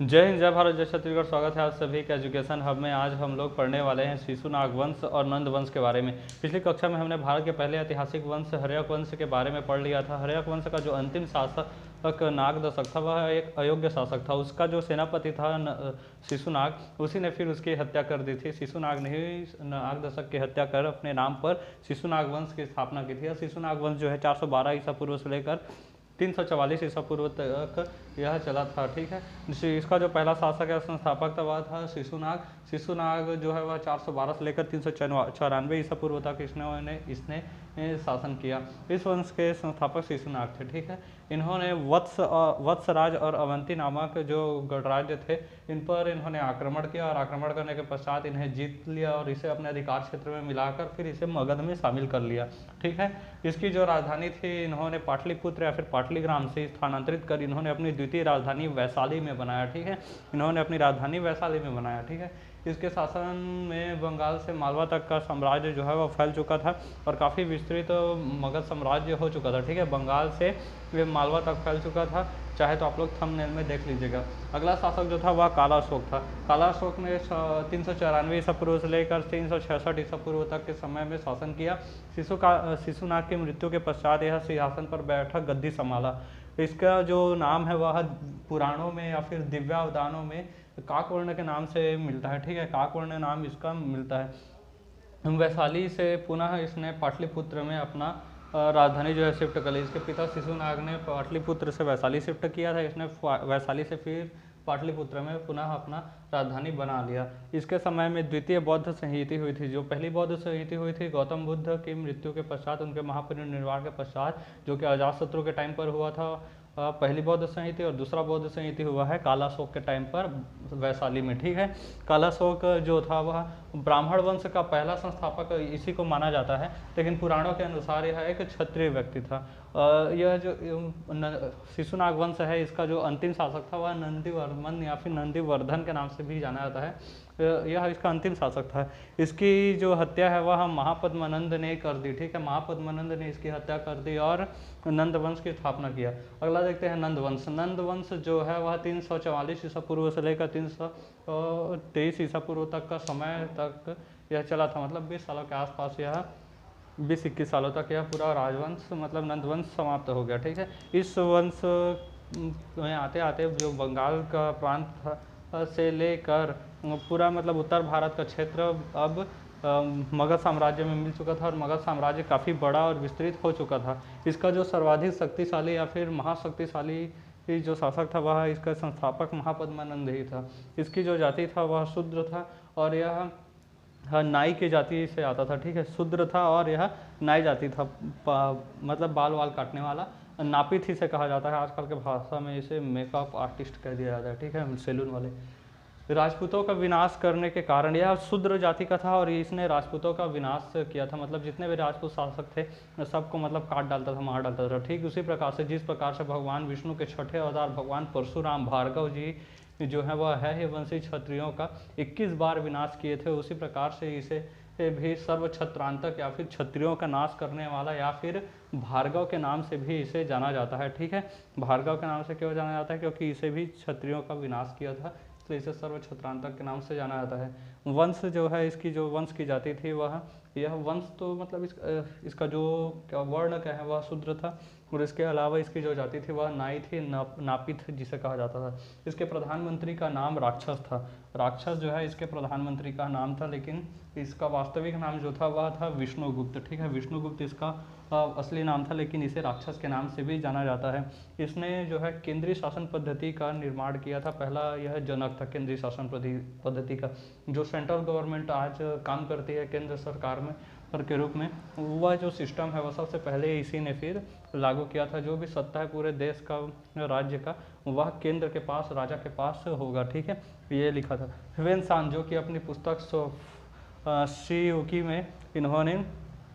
जय हिंद, जय भारत, जय छत्तीसगढ़। स्वागत है आप सभी के एजुकेशन हब में। आज हम लोग पढ़ने वाले हैं शिशुनाग वंश और नंद वंश के बारे में। पिछली कक्षा में हमने भारत के पहले ऐतिहासिक वंश हर्यक वंश के बारे में पढ़ लिया था। हर्यक वंश का जो अंतिम शासक नागदशक था वह एक अयोग्य शासक था। उसका जो सेनापति था शिशुनाग, उसी ने फिर उसकी हत्या कर दी थी। शिशुनाग ने ही नागदशक की हत्या कर अपने नाम पर शिशुनाग वंश की स्थापना की थी। शिशुनाग वंश जो है 412 ईसा पूर्व से लेकर 344 ईसा पूर्व तक यह चला था। ठीक है, इसका जो पहला शासक या संस्थापक था वह था शिशुनाग। शिशुनाग जो है वह 412 से लेकर 394 ईसा पूर्व तक इसने शासन किया। इस वंश के संस्थापक शिशुनाग थे। ठीक है, इन्होंने वत्सराज और अवंती नामक जो गणराज्य थे इन पर इन्होंने आक्रमण किया और आक्रमण करने के पश्चात इन्हें जीत लिया और इसे अपने अधिकार क्षेत्र में मिलाकर फिर इसे मगध में शामिल कर लिया। ठीक है, इसकी जो राजधानी थी इन्होंने पाटलिपुत्र या फिर पाटलीग्राम से स्थानांतरित कर इन्होंने अपनी द्वितीय राजधानी वैशाली में बनाया। ठीक है, इन्होंने अपनी राजधानी वैशाली में बनाया। ठीक है, इसके शासन में बंगाल से मालवा तक का साम्राज्य जो है वह फैल चुका था और काफ़ी विस्तृत मगध साम्राज्य हो चुका था। ठीक है, बंगाल से मालवा तक फैल चुका था। चाहे तो आप लोग थंबनेल में देख लीजिएगा। अगला शासक जो था वह कालाशोक था। कालाशोक ने 394 ईसा पूर्व से लेकर 366 ईसा पूर्व तक के समय में शासन किया। शिशुनाग की मृत्यु के पश्चात यह सिंहासन पर बैठा गद्दी संभाला। इसका जो नाम है वह पुराणों में या फिर दिव्यावदानों में काकवर्ण के नाम से मिलता है। ठीक है, काकवर्ण नाम इसका मिलता है। वैशाली से पुनः इसने पाटलिपुत्र में अपना राजधानी जो है शिफ्ट कर ली। इसके पिता शिशुनाग ने पाटलिपुत्र से वैशाली शिफ्ट किया था। इसने वैशाली से फिर पाटलिपुत्र में पुनः अपना राजधानी बना लिया। इसके समय में द्वितीय बौद्ध संहिता हुई थी। जो पहली बौद्ध संहिता हुई थी गौतम बुद्ध की मृत्यु के पश्चात, उनके महापरिनिर्वाण के पश्चात, जो कि अजातशत्रु के टाइम पर हुआ था पहली बौद्ध संहिता, और दूसरा बौद्ध संहिता हुआ है कालाशोक के टाइम पर वैशाली में। ठीक है, कालाशोक जो था वह ब्राह्मण वंश का पहला संस्थापक इसी को माना जाता है, लेकिन पुराणों के अनुसार यह एक क्षत्रिय व्यक्ति था। यह जो शिशुनाग वंश है इसका जो अंतिम शासक था वह नंदीवर्मन या फिर नंदीवर्धन के नाम से भी जाना जाता है। यह इसका अंतिम शासक था। इसकी जो हत्या है वह महापद्मानंद ने कर दी। ठीक है, महापद्मानंद ने इसकी हत्या कर दी और नंद वंश की स्थापना किया। अगला देखते हैं नंद वंश। नंद वंश जो है वह 344 ईसा पूर्व से लेकर 323 ईसा पूर्व तक का समय तक यह चला था। मतलब 20 सालों के आसपास यह 20-21 सालों तक यह पूरा राजवंश मतलब नंदवंश समाप्त हो गया। ठीक है, इस वंश में आते आते जो बंगाल का प्रांत से लेकर पूरा मतलब उत्तर भारत का क्षेत्र अब मगध साम्राज्य में मिल चुका था और मगध साम्राज्य काफ़ी बड़ा और विस्तृत हो चुका था। इसका जो सर्वाधिक शक्तिशाली या फिर महाशक्तिशाली जो शासक था वह इसका संस्थापक महापद्मानंद ही था। इसकी जो जाति था वह शूद्र था और यह नाई की जाति से आता था। ठीक है, शूद्र था और यह नाई जाति था, मतलब बाल वाल काटने वाला। नापित ही से कहा जाता है, आजकल के भाषा में इसे मेकअप आर्टिस्ट कह दिया जाता है। ठीक है, सैलून वाले। राजपूतों का विनाश करने के कारण, यह शूद्र जाति का था और इसने राजपूतों का विनाश किया था। मतलब जितने भी राजपूत शासक थे सबको मतलब काट डालता था, मार डालता था। ठीक उसी प्रकार से जिस प्रकार से भगवान विष्णु के छठे अवतार भगवान परशुराम भार्गव जी जो है वह है वंशी क्षत्रियों का 21 बार विनाश किए थे, उसी प्रकार से इसे भी सर्व छत्रांतक या फिर क्षत्रियों का नाश करने वाला या फिर भार्गव के नाम से भी इसे जाना जाता है। ठीक है, भार्गव के नाम से क्यों जाना जाता है? क्योंकि इसे भी क्षत्रियों का विनाश किया था, तो इसे सर्व छत्रांतक के नाम से जाना जाता है। वंश जो है इसकी जो वंश की जाति थी वह यह वंश तो मतलब इसका जो क्या वर्ण क्या है वह शूद्र था और इसके अलावा इसकी जो जाति थी वह नाई थी, नापित जिसे कहा जाता था। इसके प्रधानमंत्री का नाम राक्षस था। राक्षस जो है इसके प्रधानमंत्री का नाम था, लेकिन इसका वास्तविक नाम जो था वह था विष्णुगुप्त। ठीक है, विष्णुगुप्त इसका असली नाम था, लेकिन इसे राक्षस के नाम से भी जाना जाता है। इसने जो है केंद्रीय शासन पद्धति का निर्माण किया था। पहला यह जनक था केंद्रीय शासन पद्धति का। जो सेंट्रल गवर्नमेंट आज काम करती है केंद्र सरकार में के रूप में, वह जो सिस्टम है वह सबसे पहले इसी ने फिर लागू किया था। जो भी सत्ता है पूरे देश का राज्य का वह केंद्र के पास राजा के पास होगा। ठीक है, ये लिखा था। ह्वेनसांग जो कि अपनी पुस्तक शियुकी में इन्होंने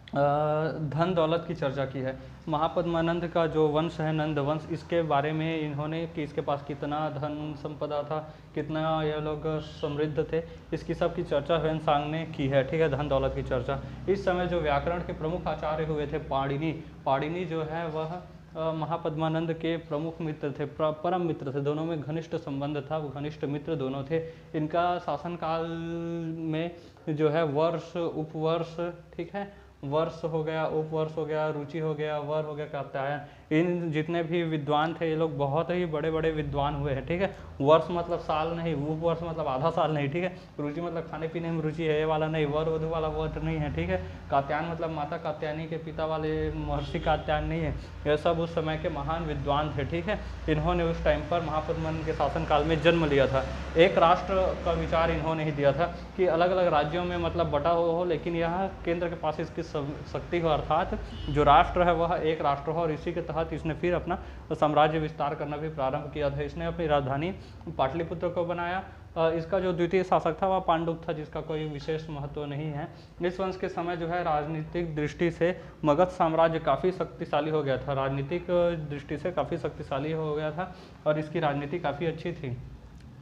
धन दौलत की चर्चा की है। महापद्मानंद का जो वंश है नंद वंश, इसके बारे में इन्होंने कि इसके पास कितना धन संपदा था, कितना यह लोग समृद्ध थे, इसकी सब की चर्चा ह्वेनसांग ने की है। ठीक है, धन दौलत की चर्चा। इस समय जो व्याकरण के प्रमुख आचार्य हुए थे पाणिनि जो है वह महापद्मानंद के प्रमुख मित्र थे, परम मित्र थे, दोनों में घनिष्ठ संबंध था, वो घनिष्ठ मित्र दोनों थे। इनका शासनकाल में जो है वर्ष, उपवर्ष, ठीक है, वर्ष हो गया, उपवर्ष हो गया, रुचि हो गया, वर हो गया, कात्यायन, इन जितने भी विद्वान थे ये लोग बहुत ही बड़े बड़े विद्वान हुए हैं, ठीक है। वर्ष मतलब साल नहीं, उपवर्ष मतलब आधा साल नहीं, ठीक है। रुचि मतलब खाने पीने में रुचि है ये वाला नहीं, वर वधु वाला वर्ष नहीं है, ठीक है। कात्यायन मतलब माता कात्यायनी के पिता वाले महर्षि कात्यायन नहीं है। ये सब उस समय के महान विद्वान थे, ठीक है। इन्होंने उस टाइम पर महापद्मानंद के शासनकाल में जन्म लिया था। एक राष्ट्र का विचार इन्होंने ही दिया था कि अलग अलग राज्यों में मतलब बटा हो, लेकिन यह केंद्र के पास इसकी शक्ति हो, अर्थात जो राष्ट्र है वह एक राष्ट्र हो। और इसी के तहत इसने फिर अपना साम्राज्य विस्तार करना भी प्रारंभ किया था। इसने अपनी राजधानी पाटलिपुत्र को बनाया। इसका जो द्वितीय शासक था वह पांडुप था, जिसका कोई विशेष महत्व नहीं है। इस वंश के समय जो है राजनीतिक दृष्टि से मगध साम्राज्य काफ़ी शक्तिशाली हो गया था, राजनीतिक दृष्टि से काफ़ी शक्तिशाली हो गया था और इसकी राजनीति काफ़ी अच्छी थी,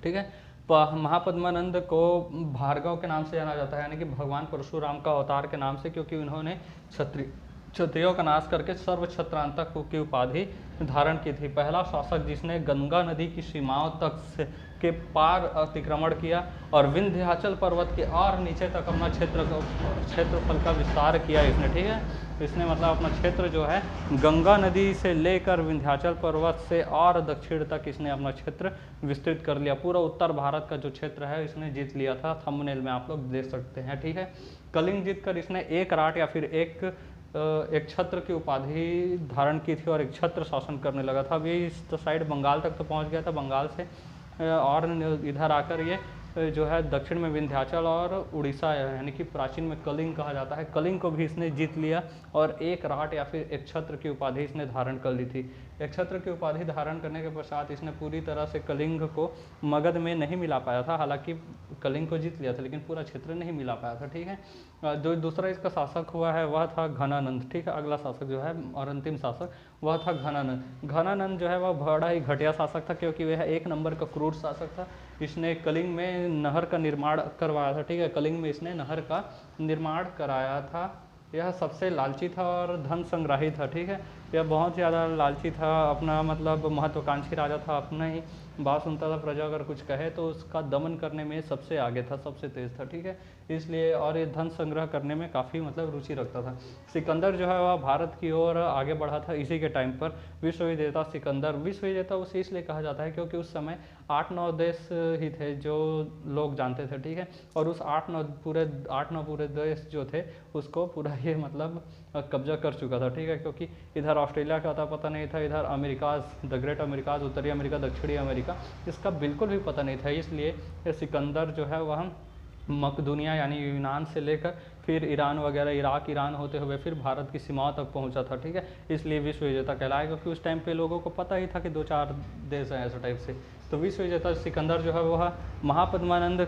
ठीक है। महापद्मानंद को भार्गव के नाम से जाना जाता है, यानी कि भगवान परशुराम का अवतार के नाम से, क्योंकि उन्होंने क्षत्रियों का नाश करके सर्व क्षत्रांतक की उपाधि धारण की थी। पहला शासक जिसने गंगा नदी की सीमाओं तक से के पार अतिक्रमण किया और विंध्याचल पर्वत के और नीचे तक अपना क्षेत्रफल का विस्तार किया इसने, ठीक है। इसने मतलब अपना क्षेत्र जो है गंगा नदी से लेकर विंध्याचल पर्वत से और दक्षिण तक इसने अपना क्षेत्र विस्तृत कर लिया। पूरा उत्तर भारत का जो क्षेत्र है इसने जीत लिया था। थंबनेल में आप लोग देख सकते हैं, ठीक है। कलिंग जीतकर इसने एक राट या फिर एक छत्र की उपाधि धारण की थी और एक छत्र शासन करने लगा था। अभी इस साइड बंगाल तक तो पहुंच गया था, बंगाल से और इधर आकर ये जो है दक्षिण में विंध्याचल और उड़ीसा है, यानी कि प्राचीन में कलिंग कहा जाता है। कलिंग को भी इसने जीत लिया और एक राट या फिर एक छत्र की उपाधि इसने धारण कर ली थी। एक छत्र की उपाधि धारण करने के पश्चात इसने पूरी तरह से कलिंग को मगध में नहीं मिला पाया था। हालांकि कलिंग को जीत लिया था लेकिन पूरा क्षेत्र नहीं मिला पाया था, ठीक है। जो दूसरा इसका शासक हुआ है वह था घनानंद, ठीक है। अगला शासक जो है और अंतिम शासक वह था घनानंद। घनानंद जो है वह बड़ा ही घटिया शासक था, क्योंकि वह एक नंबर का क्रूर शासक था। इसने कलिंग में नहर का निर्माण करवाया था, ठीक है। कलिंग में इसने नहर का निर्माण कराया था। यह सबसे लालची था और धन संग्राही था, ठीक है। यह बहुत ज़्यादा लालची था, अपना मतलब महत्वाकांक्षी राजा था, अपना ही बात सुनता था। प्रजा अगर कुछ कहे तो उसका दमन करने में सबसे आगे था, सबसे तेज था, ठीक है। इसलिए और ये धन संग्रह करने में काफ़ी मतलब रुचि रखता था। सिकंदर जो है वह भारत की ओर आगे बढ़ा था इसी के टाइम पर। विश्व विजेता सिकंदर, विश्व विजेता उसे इसलिए कहा जाता है क्योंकि उस समय 8-9 देश ही थे जो लोग जानते थे, ठीक है। और उस 8-9 पूरे देश जो थे उसको पूरा ये मतलब कब्जा कर चुका था, ठीक है। क्योंकि इधर ऑस्ट्रेलिया का अता पता नहीं था, इधर अमेरिकाज, द ग्रेट अमेरिकाज, उत्तरी अमेरिका, दक्षिणी अमेरिका, इसका बिल्कुल भी पता नहीं था। इसलिए सिकंदर जो है वह मकदूनिया यानी यूनान से लेकर फिर ईरान वगैरह, इराक, ईरान होते हुए फिर भारत की सीमाओं तक पहुंचा था, ठीक है। इसलिए विश्व विजेता कहलाया, क्योंकि उस टाइम पे लोगों को पता ही था कि 2-4 देश हैं ऐसे टाइप से। तो विश्व विजेता सिकंदर जो है वह घनानंद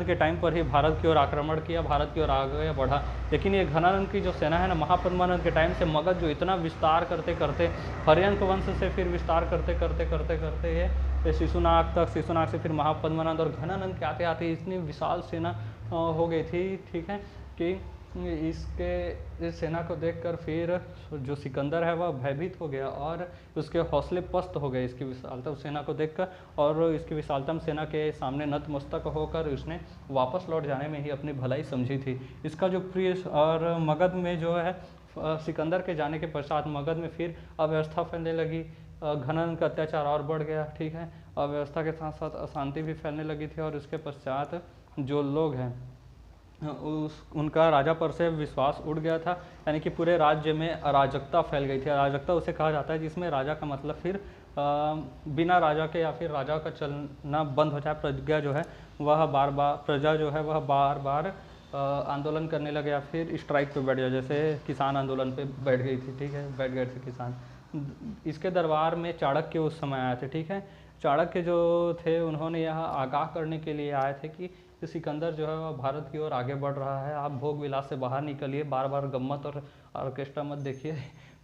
के टाइम पर ही भारत की ओर आक्रमण किया, भारत की ओर आगे बढ़ा। लेकिन ये घनानंद की जो सेना है ना, महापद्मानंद के टाइम से मगध जो इतना विस्तार करते करते हर्यंक वंश से फिर विस्तार करते करते ये शिशुनाग तक, शिशुनाग से फिर महापद्मानंद और घनानंद के आते आते इतनी विशाल सेना हो गई थी, ठीक है, कि इस सेना को देखकर फिर जो सिकंदर है वह भयभीत हो गया और उसके हौसले पस्त हो गए इसकी विशालतम सेना को देखकर। और इसकी विशालतम सेना के सामने नतमस्तक होकर उसने वापस लौट जाने में ही अपनी भलाई समझी थी। इसका जो प्रिय और मगध में जो है सिकंदर के जाने के पश्चात मगध में फिर अव्यवस्था फैलने लगी, घनानंद का अत्याचार और बढ़ गया, ठीक है। अव्यवस्था के साथ साथ अशांति भी फैलने लगी थी और उसके पश्चात जो लोग हैं उनका राजा पर से विश्वास उड़ गया था, यानी कि पूरे राज्य में अराजकता फैल गई थी। अराजकता उसे कहा जाता है जिसमें राजा का मतलब फिर बिना राजा के या फिर राजा का चलना बंद हो जाए। प्रजा जो है वह बार बार आंदोलन करने लगे या फिर स्ट्राइक पे बैठ जाए, जैसे किसान आंदोलन पे बैठ गई थी, ठीक है, बैठ गए थे किसान। इसके दरबार में चाणक्य उस समय आए थे, ठीक है। चाणक्य जो थे उन्होंने यहाँ आगाह करने के लिए आए थे कि सिकंदर जो है वह भारत की ओर आगे बढ़ रहा है, आप भोग विलास से बाहर निकलिए, बार बार गम्मत और ऑर्केस्ट्रा मत देखिए,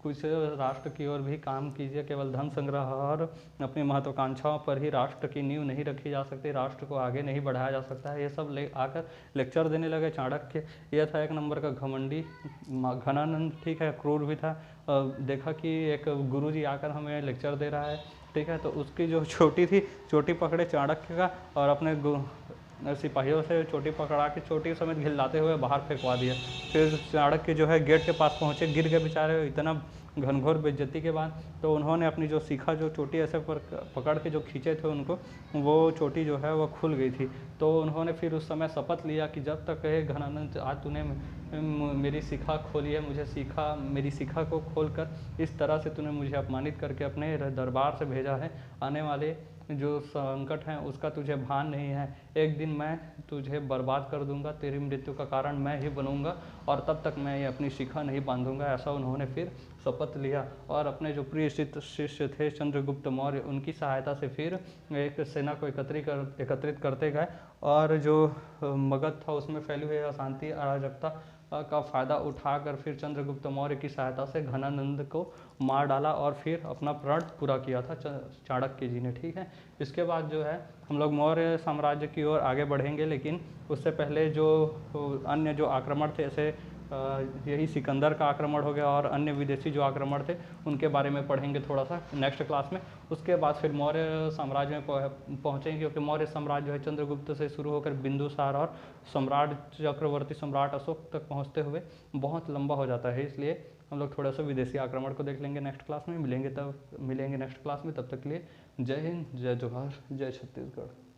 कुछ राष्ट्र की ओर भी काम कीजिए। केवल धन संग्रह और अपनी महत्वाकांक्षाओं पर ही राष्ट्र की नींव नहीं रखी जा सकती, राष्ट्र को आगे नहीं बढ़ाया जा सकता है। ये सब आकर लेक्चर देने लगे चाणक्य। यह था एक नंबर का घमंडी घनानंद, ठीक है, क्रूर भी था देखा कि एक गुरुजी आकर हमें लेक्चर दे रहा है, ठीक है। तो उसकी जो चोटी थी, चोटी पकड़े चाणक्य का और अपने सिपाहियों से चोटी पकड़ा के चोटी समेत घिल्लाते हुए बाहर फेंकवा दिया। फिर चाणक्य जो है गेट के पास पहुँचे, गिर गए बेचारे इतना घनघोर बेइज्जती के बाद। तो उन्होंने अपनी जो शिखा, जो चोटी ऐसे पकड़ के जो खींचे थे उनको, वो चोटी जो है वो खुल गई थी। तो उन्होंने फिर उस समय शपथ लिया कि जब तक कहे घनानंद आज तूने मेरी शिखा खोली है, मेरी शिखा को खोलकर इस तरह से तूने मुझे अपमानित करके अपने दरबार से भेजा है, आने वाले जो संकट हैं उसका तुझे भान नहीं है। एक दिन मैं तुझे बर्बाद कर दूंगा, तेरी मृत्यु का कारण मैं ही बनूंगा और तब तक मैं ये अपनी शिखा नहीं बांधूंगा। ऐसा उन्होंने फिर शपथ लिया और अपने जो प्रिय शिष्य थे चंद्रगुप्त मौर्य, उनकी सहायता से फिर एक सेना को एकत्रित करते गए और जो मगध था उसमें फैली हुई अशांति अराजकता का फ़ायदा उठाकर फिर चंद्रगुप्त मौर्य की सहायता से घनानंद को मार डाला और फिर अपना प्रण पूरा किया था चाणक्य जी ने, ठीक है। इसके बाद जो है हम लोग मौर्य साम्राज्य की ओर आगे बढ़ेंगे, लेकिन उससे पहले जो अन्य जो आक्रमण थे, ऐसे यही सिकंदर का आक्रमण हो गया और अन्य विदेशी जो आक्रमण थे उनके बारे में पढ़ेंगे थोड़ा सा नेक्स्ट क्लास में। उसके बाद फिर मौर्य साम्राज्य में पहुँचेंगे, क्योंकि मौर्य साम्राज्य जो है चंद्रगुप्त से शुरू होकर बिंदुसार और सम्राट चक्रवर्ती सम्राट अशोक तक पहुँचते हुए बहुत लंबा हो जाता है। इसलिए हम लोग थोड़ा सा विदेशी आक्रमण को देख लेंगे नेक्स्ट क्लास में। मिलेंगे नेक्स्ट क्लास में, तब तक के लिए जय हिंद, जय जोहार, जय छत्तीसगढ़।